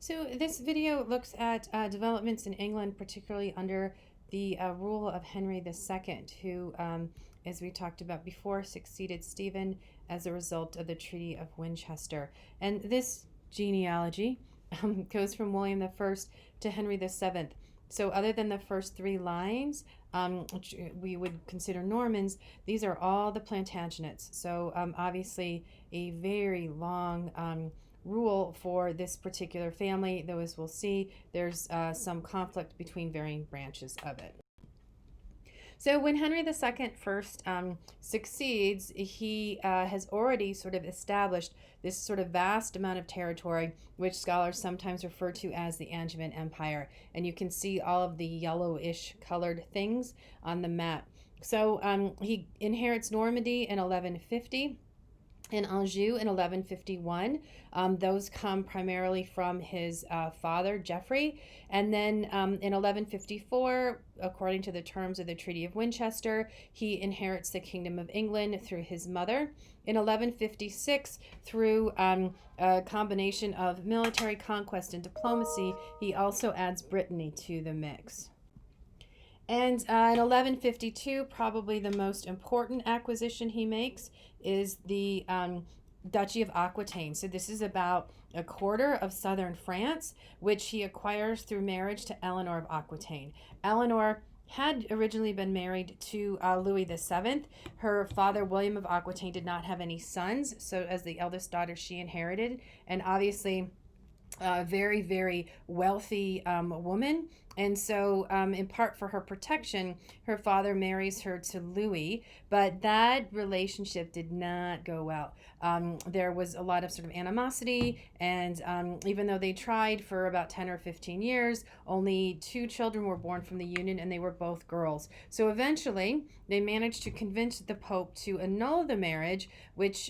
So this video looks at developments in England, particularly under the rule of Henry II, who, as we talked about before, succeeded Stephen as a result of the Treaty of Winchester. And this genealogy goes from William I to Henry VII. So other than the first three lines, which we would consider Normans, these are all the Plantagenets. So obviously a very long rule for this particular family, though as we'll see, there's some conflict between varying branches of it. So when Henry II first succeeds, he has already sort of established this sort of vast amount of territory, which scholars sometimes refer to as the Angevin Empire. And you can see all of the yellowish colored things on the map. So he inherits Normandy in 1150 and Anjou in 1151. Those come primarily from his father, Geoffrey. And then in 1154, according to the terms of the Treaty of Winchester, he inherits the Kingdom of England through his mother. In 1156, through a combination of military conquest and diplomacy, he also adds Brittany to the mix. And in 1152, probably the most important acquisition he makes is the Duchy of Aquitaine. So this is about a quarter of southern France, which he acquires through marriage to Eleanor of Aquitaine. Eleanor had originally been married to Louis VII. Her father, William of Aquitaine, did not have any sons, so as the eldest daughter, she inherited. And obviously, a very, very wealthy woman. And so, in part for her protection, her father marries her to Louis, but that relationship did not go well. There was a lot of sort of animosity, and even though they tried for about 10 or 15 years, only 2 children were born from the union, and they were both girls. So eventually, they managed to convince the Pope to annul the marriage, which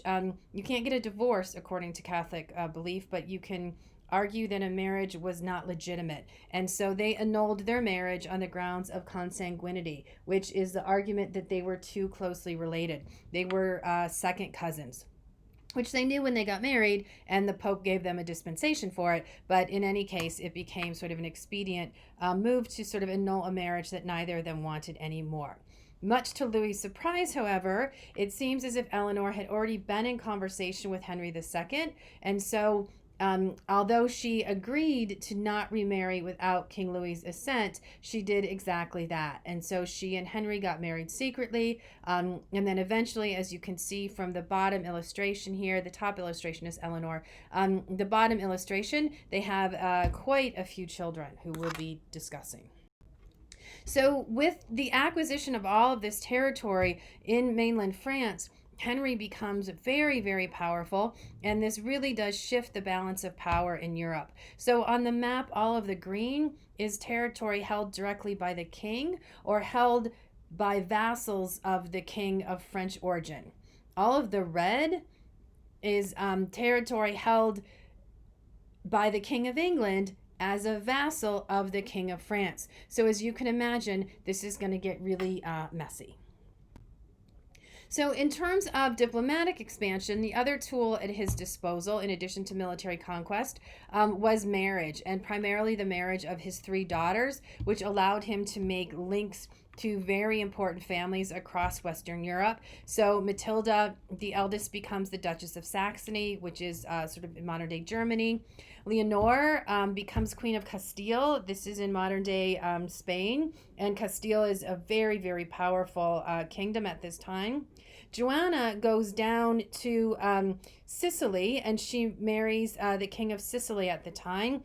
you can't get a divorce according to Catholic belief, but you can argue that a marriage was not legitimate. And so they annulled their marriage on the grounds of consanguinity, which is the argument that they were too closely related. They were second cousins, which they knew when they got married, and the Pope gave them a dispensation for it. But in any case, it became sort of an expedient move to sort of annul a marriage that neither of them wanted anymore. Much to Louis's surprise, however, it seems as if Eleanor had already been in conversation with Henry II, and so although she agreed to not remarry without King Louis's assent, she did exactly that. And so she and Henry got married secretly. And then eventually, as you can see from the bottom illustration here, the top illustration is Eleanor. The bottom illustration, they have quite a few children who we'll be discussing. So with the acquisition of all of this territory in mainland France, Henry becomes very, very powerful, and this really does shift the balance of power in Europe. So on the map, all of the green is territory held directly by the king or held by vassals of the king of French origin. All of the red is territory held by the King of England as a vassal of the King of France. So as you can imagine, this is going to get really messy. So in terms of diplomatic expansion, the other tool at his disposal, in addition to military conquest, was marriage, and primarily the marriage of his 3 daughters, which allowed him to make links to very important families across Western Europe. So Matilda, the eldest, becomes the Duchess of Saxony, which is sort of in modern-day Germany. Leonor becomes Queen of Castile. This is in modern-day Spain, and Castile is a very, very powerful kingdom at this time. Joanna goes down to Sicily, and she marries the King of Sicily at the time.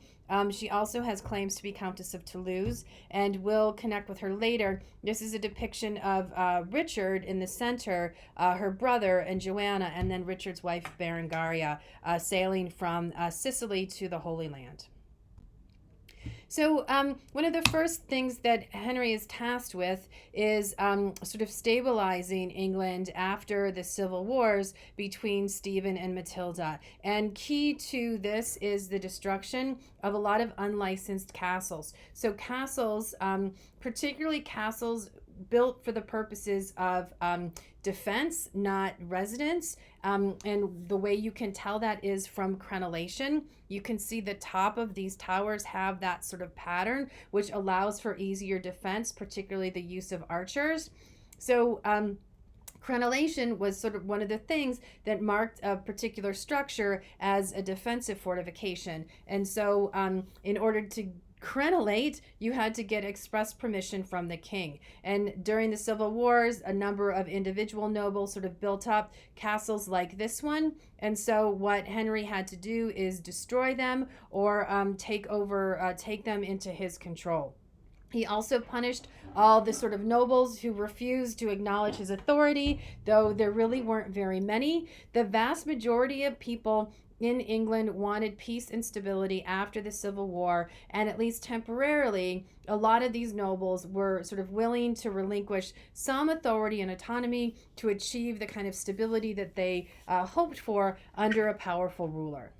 She also has claims to be Countess of Toulouse, and we'll connect with her later. This is a depiction of Richard in the center, her brother, and Joanna, and then Richard's wife, Berengaria, sailing from Sicily to the Holy Land. So one of the first things that Henry is tasked with is sort of stabilizing England after the civil wars between Stephen and Matilda. And key to this is the destruction of a lot of unlicensed castles. So castles, particularly castles built for the purposes of defense, not residence. And the way you can tell that is from crenellation. You can see the top of these towers have that sort of pattern, which allows for easier defense, particularly the use of archers. So crenellation was sort of one of the things that marked a particular structure as a defensive fortification. And so in order to crenellate, you had to get express permission from the king. And during the Civil Wars, a number of individual nobles sort of built up castles like this one. And so what Henry had to do is destroy them or take them into his control. He also punished all the sort of nobles who refused to acknowledge his authority, though there really weren't very many. The vast majority of people in England wanted peace and stability after the Civil War, and at least temporarily, a lot of these nobles were sort of willing to relinquish some authority and autonomy to achieve the kind of stability that they hoped for under a powerful ruler.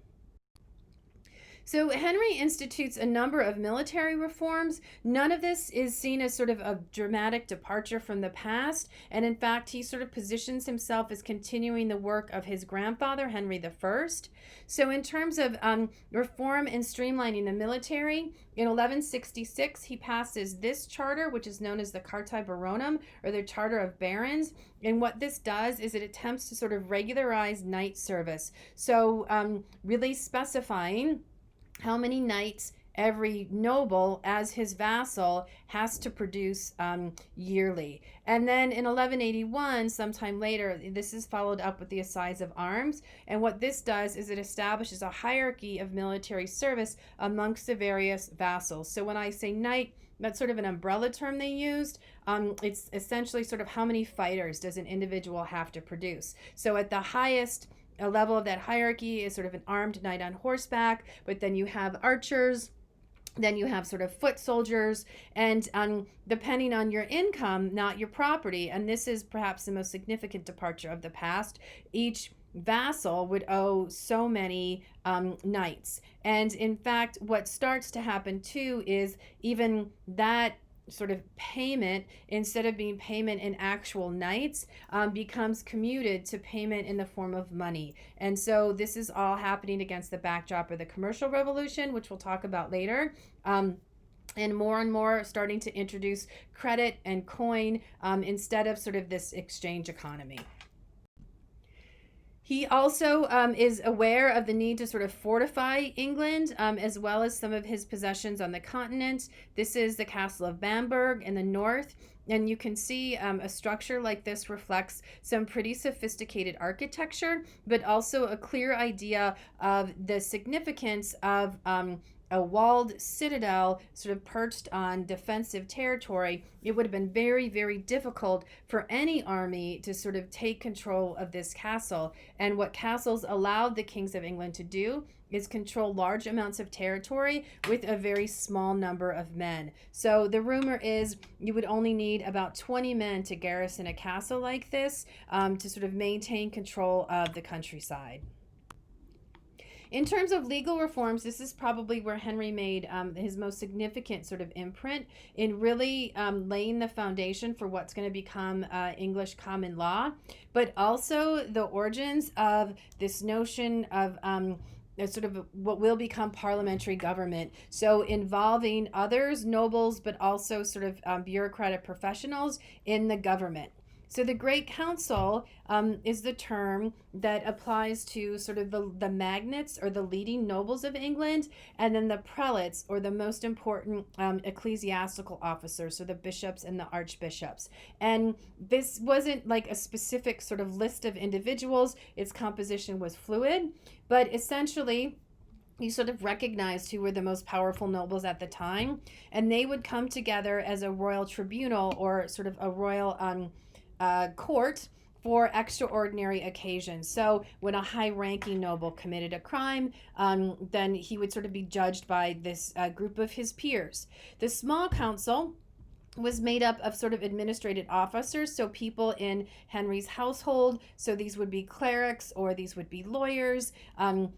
So Henry institutes a number of military reforms. None of this is seen as sort of a dramatic departure from the past. And in fact, he sort of positions himself as continuing the work of his grandfather, Henry I. So in terms of reform and streamlining the military, in 1166, he passes this charter, which is known as the Cartae Baronum, or the Charter of Barons. And what this does is it attempts to sort of regularize knight service. So really specifying how many knights every noble as his vassal has to produce yearly. And then in 1181, sometime later, this is followed up with the Assize of Arms. And what this does is it establishes a hierarchy of military service amongst the various vassals. So when I say knight, that's sort of an umbrella term they used. It's essentially sort of how many fighters does an individual have to produce. So at the highest a level of that hierarchy is sort of an armed knight on horseback, but then you have archers, then you have sort of foot soldiers, and depending on your income, not your property, and this is perhaps the most significant departure of the past, each vassal would owe so many knights. And in fact, what starts to happen too is even that sort of payment, instead of being payment in actual knights, becomes commuted to payment in the form of money. And so this is all happening against the backdrop of the commercial revolution, which we'll talk about later. And more starting to introduce credit and coin instead of sort of this exchange economy. He also is aware of the need to sort of fortify England, as well as some of his possessions on the continent. This is the Castle of Bamberg in the north. And you can see a structure like this reflects some pretty sophisticated architecture, but also a clear idea of the significance of a walled citadel sort of perched on defensive territory. It would have been very, very difficult for any army to sort of take control of this castle. And what castles allowed the kings of England to do is control large amounts of territory with a very small number of men. So the rumor is you would only need about 20 men to garrison a castle like this to sort of maintain control of the countryside. In terms of legal reforms, this is probably where Henry made his most significant sort of imprint in really laying the foundation for what's going to become English common law, but also the origins of this notion of sort of what will become parliamentary government. So involving others, nobles, but also sort of bureaucratic professionals in the government. So the Great Council is the term that applies to sort of the magnates or the leading nobles of England, and then the prelates or the most important ecclesiastical officers, so the bishops and the archbishops. And this wasn't like a specific sort of list of individuals. Its composition was fluid, but essentially you sort of recognized who were the most powerful nobles at the time, and they would come together as a royal tribunal or sort of a royal court for extraordinary occasions. So when a high-ranking noble committed a crime, then he would sort of be judged by this group of his peers. The small council was made up of sort of administrative officers, so people in Henry's household. So these would be clerics or these would be lawyers,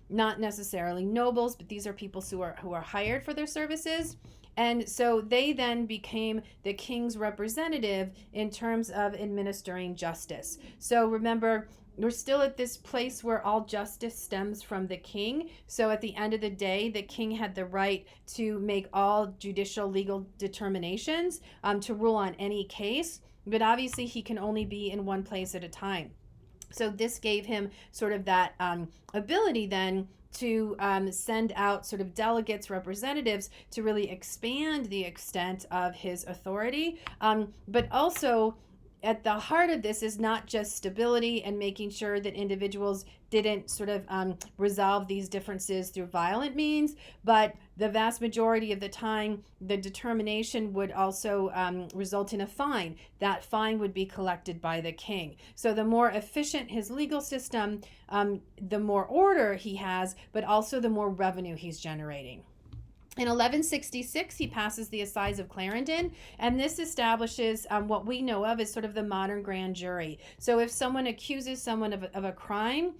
not necessarily nobles, but these are people who are hired for their services. And so they then became the king's representative in terms of administering justice. So remember, we're still at this place where all justice stems from the king. So at the end of the day, the king had the right to make all judicial legal determinations, to rule on any case. But obviously, he can only be in one place at a time. So this gave him sort of that ability then to send out sort of delegates, representatives, to really expand the extent of his authority. But also, at the heart of this is not just stability and making sure that individuals didn't sort of resolve these differences through violent means, but the vast majority of the time, the determination would also result in a fine. That fine would be collected by the king. So the more efficient his legal system, the more order he has, but also the more revenue he's generating. In 1166, he passes the Assize of Clarendon, and this establishes what we know of as sort of the modern grand jury. So if someone accuses someone of a crime,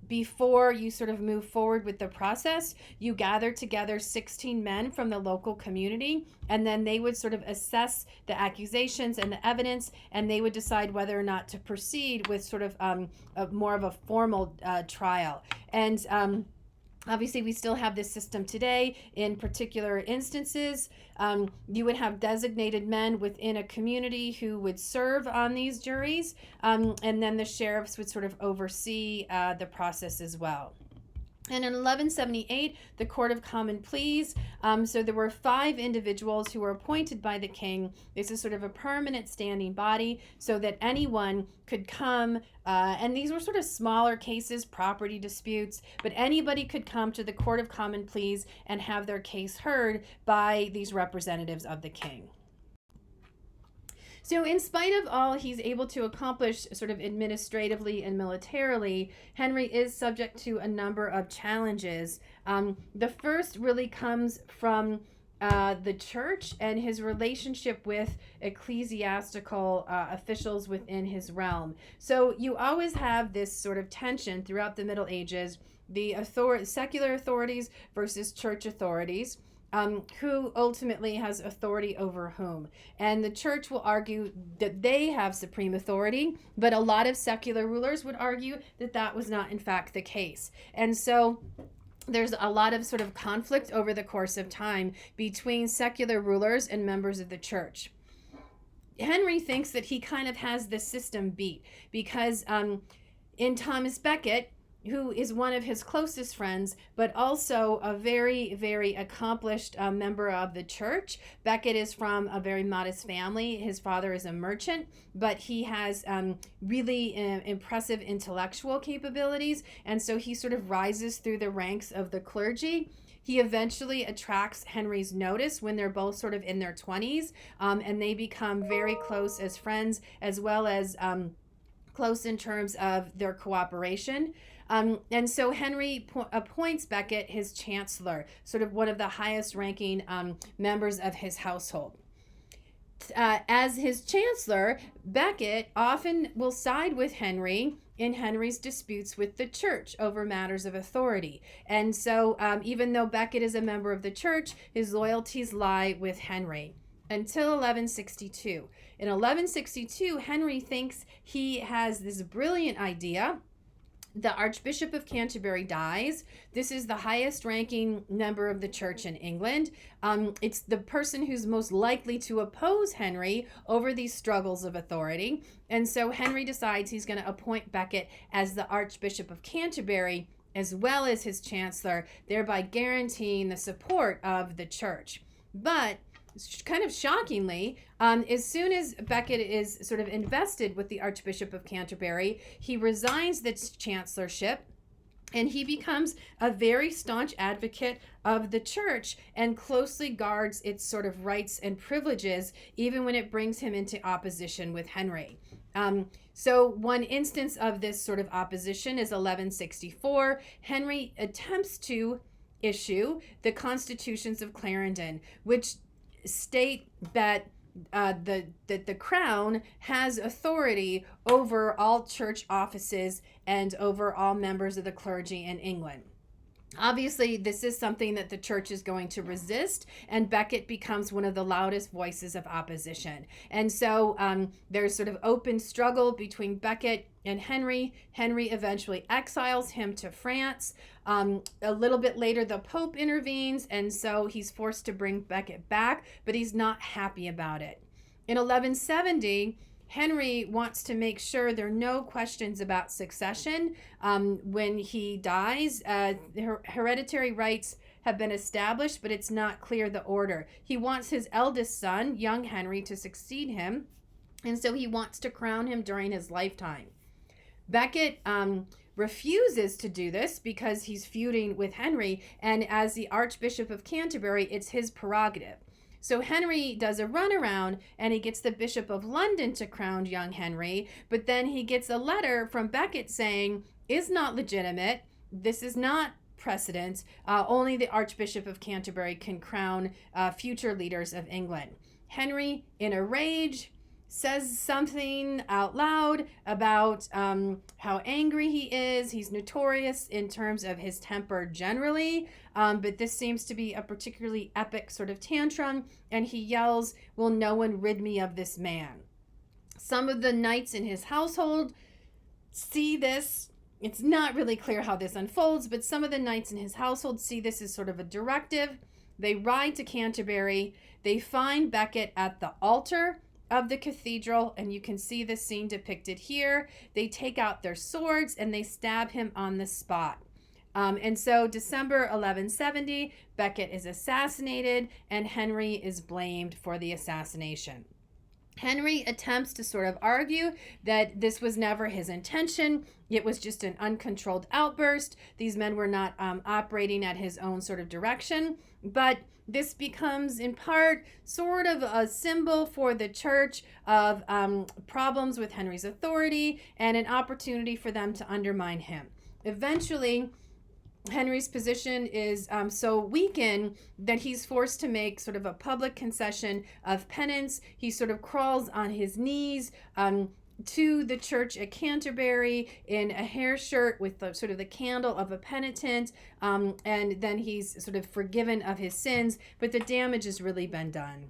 before you sort of move forward with the process, you gather together 16 men from the local community, and then they would sort of assess the accusations and the evidence, and they would decide whether or not to proceed with sort of more of a formal trial. And obviously, we still have this system today. In particular instances, you would have designated men within a community who would serve on these juries, and then the sheriffs would sort of oversee the process as well. And in 1178, the Court of Common Pleas, so there were 5 individuals who were appointed by the king. This is sort of a permanent standing body so that anyone could come, and these were sort of smaller cases, property disputes, but anybody could come to the Court of Common Pleas and have their case heard by these representatives of the king. So in spite of all he's able to accomplish sort of administratively and militarily, Henry is subject to a number of challenges. The first really comes from the church and his relationship with ecclesiastical officials within his realm. So you always have this sort of tension throughout the Middle Ages, the secular authorities versus church authorities. Who ultimately has authority over whom. And the church will argue that they have supreme authority, but a lot of secular rulers would argue that that was not in fact the case. And so there's a lot of sort of conflict over the course of time between secular rulers and members of the church. Henry thinks that he kind of has the system beat because in Thomas Becket, who is one of his closest friends, but also a very, very accomplished member of the church. Becket is from a very modest family. His father is a merchant, but he has really impressive intellectual capabilities, and so he sort of rises through the ranks of the clergy. He eventually attracts Henry's notice when they're both sort of in their 20s, and they become very close as friends, as well as close in terms of their cooperation. And so Henry appoints Becket his chancellor, sort of one of the highest ranking members of his household. As his chancellor, Becket often will side with Henry in Henry's disputes with the church over matters of authority. And so even though Becket is a member of the church, his loyalties lie with Henry. Until 1162. In 1162, Henry thinks he has this brilliant idea. The Archbishop of Canterbury dies. This is the highest ranking member of the church in England. It's the person who's most likely to oppose Henry over these struggles of authority. And so Henry decides he's going to appoint Becket as the Archbishop of Canterbury as well as his chancellor, thereby guaranteeing the support of the church. But kind of shockingly, as soon as Becket is sort of invested with the Archbishop of Canterbury, he resigns this chancellorship and he becomes a very staunch advocate of the church and closely guards its sort of rights and privileges, even when it brings him into opposition with Henry. So one instance of this sort of opposition is 1164. Henry attempts to issue the Constitutions of Clarendon, which state that the crown has authority over all church offices and over all members of the clergy in England. Obviously, this is something that the church is going to resist, and Becket becomes one of the loudest voices of opposition. And so there's sort of open struggle between Becket and Henry. Henry eventually exiles him to France. A little bit later, the Pope intervenes, and so he's forced to bring Becket back, but he's not happy about it. In 1170, Henry wants to make sure there are no questions about succession when he dies. Hereditary rights have been established, but it's not clear the order. He wants his eldest son, young Henry, to succeed him, and so he wants to crown him during his lifetime. Becket refuses to do this because he's feuding with Henry, and as the Archbishop of Canterbury, it's his prerogative. So Henry does a runaround and he gets the Bishop of London to crown young Henry, but then he gets a letter from Becket saying, is not legitimate, this is not precedent, only the Archbishop of Canterbury can crown future leaders of England. Henry, in a rage, says something out loud about how angry he is. He's notorious in terms of his temper generally, but this seems to be a particularly epic sort of tantrum, and he yells, "Will no one rid me of this man?" Some of the knights in his household see this. It's not really clear how this unfolds, but some of the knights in his household see this as sort of a directive. They ride to Canterbury. They find Becket at the altar of the cathedral, and you can see this scene depicted here. They take out their swords and they stab him on the spot. And so December 1170, Becket is assassinated and Henry is blamed for the assassination. Henry attempts to sort of argue that this was never his intention. It was just an uncontrolled outburst. These men were not operating at his own sort of direction. But this becomes in part sort of a symbol for the church of problems with Henry's authority and an opportunity for them to undermine him. Eventually, Henry's position is so weakened that he's forced to make sort of a public concession of penance. He sort of crawls on his knees to the church at Canterbury in a hair shirt with the, sort of the candle of a penitent, and then he's sort of forgiven of his sins, but the damage has really been done.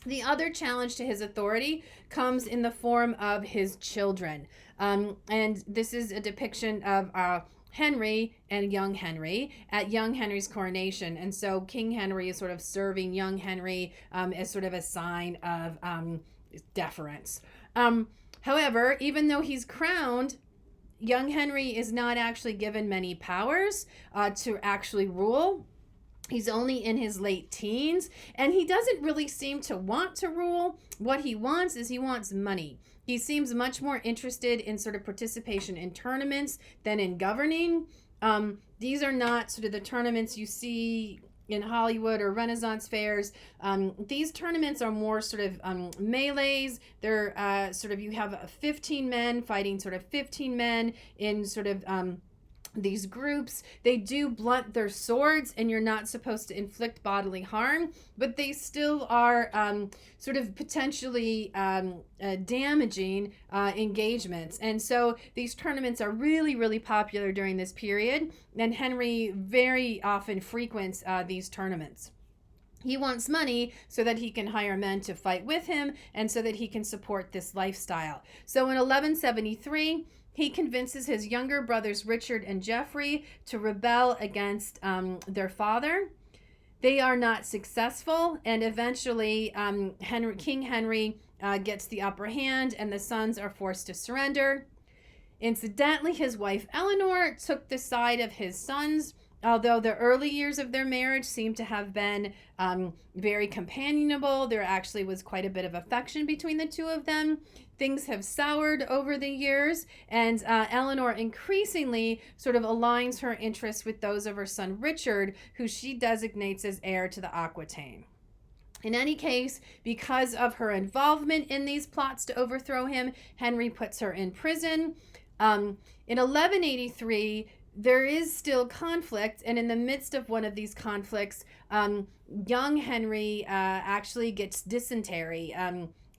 The other challenge to his authority comes in the form of his children, and this is a depiction of Henry and young Henry at young Henry's coronation. And so King Henry is sort of serving young Henry as sort of a sign of deference. However, even though he's crowned, young Henry is not actually given many powers to actually rule. He's only in his late teens, and he doesn't really seem to want to rule. What he wants is he wants money. He seems much more interested in sort of participation in tournaments than in governing. These are not sort of the tournaments you see in Hollywood or Renaissance fairs. These tournaments are more sort of melees. They're sort of, you have 15 men fighting sort of 15 men in sort of these groups. They do blunt their swords, and you're not supposed to inflict bodily harm, but they still are sort of potentially damaging engagements. And so these tournaments are really, really popular during this period, and Henry very often frequents these tournaments. He wants money so that he can hire men to fight with him and so that he can support this lifestyle. So in 1173, he convinces his younger brothers Richard and Geoffrey to rebel against their father. They are not successful, and eventually King Henry gets the upper hand, and the sons are forced to surrender. Incidentally, his wife Eleanor took the side of his sons. Although the early years of their marriage seem to have been very companionable, there actually was quite a bit of affection between the two of them. Things have soured over the years, and Eleanor increasingly sort of aligns her interests with those of her son Richard, who she designates as heir to the Aquitaine. In any case, because of her involvement in these plots to overthrow him, Henry puts her in prison. In 1183, there is still conflict, and in the midst of one of these conflicts, young Henry actually gets dysentery.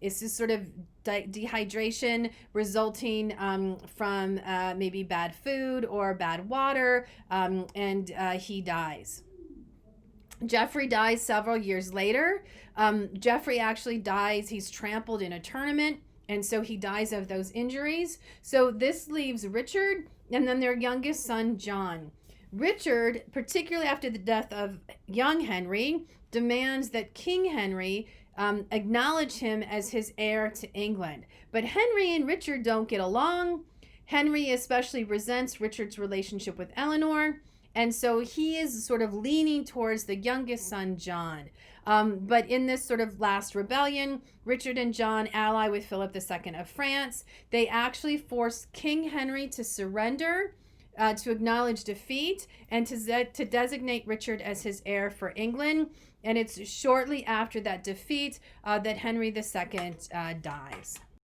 It's this sort of dehydration resulting from maybe bad food or bad water, and he dies. Geoffrey dies several years later. Geoffrey actually dies, he's trampled in a tournament, and so he dies of those injuries. So this leaves Richard and then their youngest son, John. Richard, particularly after the death of young Henry, demands that King Henry acknowledge him as his heir to England. But Henry and Richard don't get along. Henry especially resents Richard's relationship with Eleanor, and so he is sort of leaning towards the youngest son, John. But in this sort of last rebellion, Richard and John ally with Philip II of France. They actually force King Henry to surrender, to acknowledge defeat, and to designate Richard as his heir for England. And it's shortly after that defeat that Henry II dies.